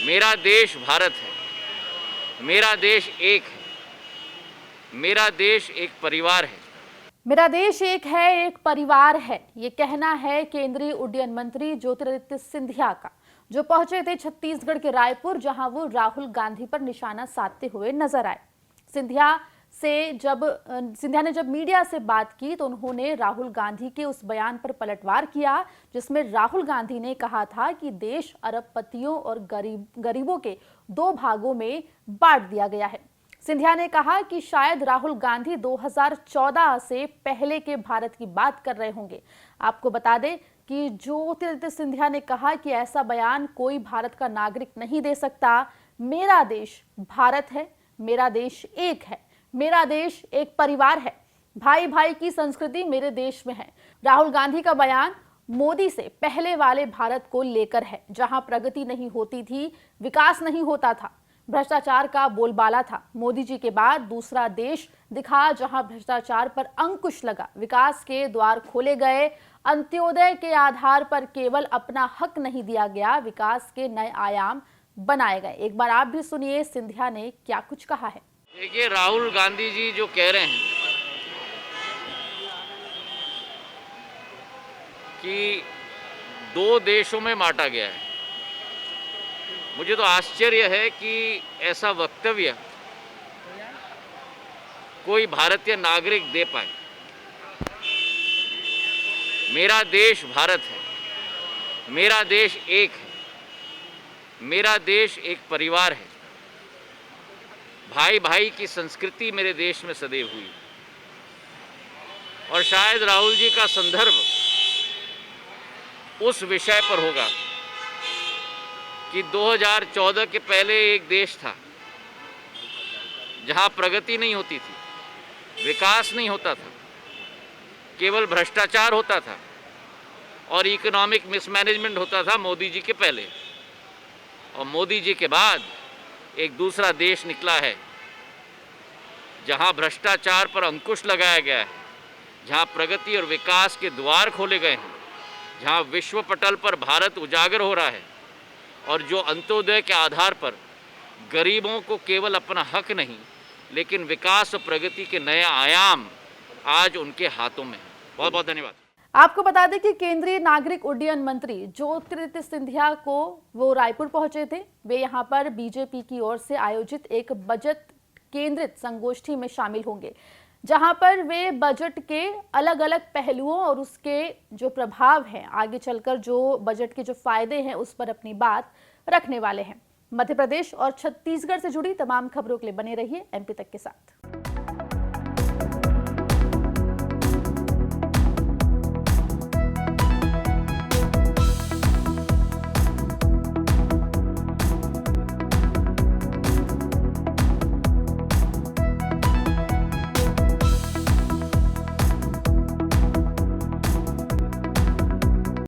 मेरा देश भारत है, मेरा देश एक है, मेरा देश एक परिवार है। मेरा देश एक है, एक परिवार है, ये कहना है केंद्रीय उड्डयन मंत्री ज्योतिरादित्य सिंधिया का, जो पहुंचे थे छत्तीसगढ़ के रायपुर, जहां वो राहुल गांधी पर निशाना साधते हुए नजर आए। सिंधिया ने जब मीडिया से बात की तो उन्होंने राहुल गांधी के उस बयान पर पलटवार किया जिसमें राहुल गांधी ने कहा था कि देश अरबपतियों और गरीबों के दो भागों में बांट दिया गया है। सिंधिया ने कहा कि शायद राहुल गांधी 2014 से पहले के भारत की बात कर रहे होंगे। आपको बता दें कि ज्योतिरादित्य सिंधिया ने कहा कि ऐसा बयान कोई भारत का नागरिक नहीं दे सकता। मेरा देश भारत है, मेरा देश एक है, मेरा देश एक परिवार है, भाई भाई की संस्कृति मेरे देश में है। राहुल गांधी का बयान मोदी से पहले वाले भारत को लेकर है, जहां प्रगति नहीं होती थी, विकास नहीं होता था, भ्रष्टाचार का बोलबाला था। मोदी जी के बाद दूसरा देश दिखा जहां भ्रष्टाचार पर अंकुश लगा, विकास के द्वार खोले गए, अंत्योदय के आधार पर केवल अपना हक नहीं दिया गया, विकास के नए आयाम बनाए गए। एक बार आप भी सुनिए सिंधिया ने क्या कुछ कहा है। देखिए, राहुल गांधी जी जो कह रहे हैं कि दो देशों में बांटा गया है, मुझे तो आश्चर्य है कि ऐसा वक्तव्य कोई भारतीय नागरिक दे पाए। मेरा देश भारत है, मेरा देश एक है, मेरा देश एक परिवार है, भाई भाई की संस्कृति मेरे देश में सदैव हुई। और शायद राहुल जी का संदर्भ उस विषय पर होगा कि 2014 के पहले एक देश था जहां प्रगति नहीं होती थी, विकास नहीं होता था, केवल भ्रष्टाचार होता था और इकोनॉमिक मिसमैनेजमेंट होता था मोदी जी के पहले। और मोदी जी के बाद एक दूसरा देश निकला है जहां भ्रष्टाचार पर अंकुश लगाया गया है, जहां प्रगति और विकास के द्वार खोले गए हैं, जहां विश्व पटल पर भारत उजागर हो रहा है और जो अंत्योदय के आधार पर गरीबों को केवल अपना हक नहीं लेकिन विकास और प्रगति के नए आयाम आज उनके हाथों में है। बहुत बहुत धन्यवाद। आपको बता दें कि केंद्रीय नागरिक उड्डयन मंत्री ज्योतिरादित्य सिंधिया को वो रायपुर पहुंचे थे। वे यहां पर बीजेपी की ओर से आयोजित एक बजट केंद्रित संगोष्ठी में शामिल होंगे, जहां पर वे बजट के अलग अलग पहलुओं और उसके जो प्रभाव हैं, आगे चलकर जो बजट के जो फायदे हैं, उस पर अपनी बात रखने वाले हैं। मध्य प्रदेश और छत्तीसगढ़ से जुड़ी तमाम खबरों के लिए बने रहिए एमपी तक के साथ।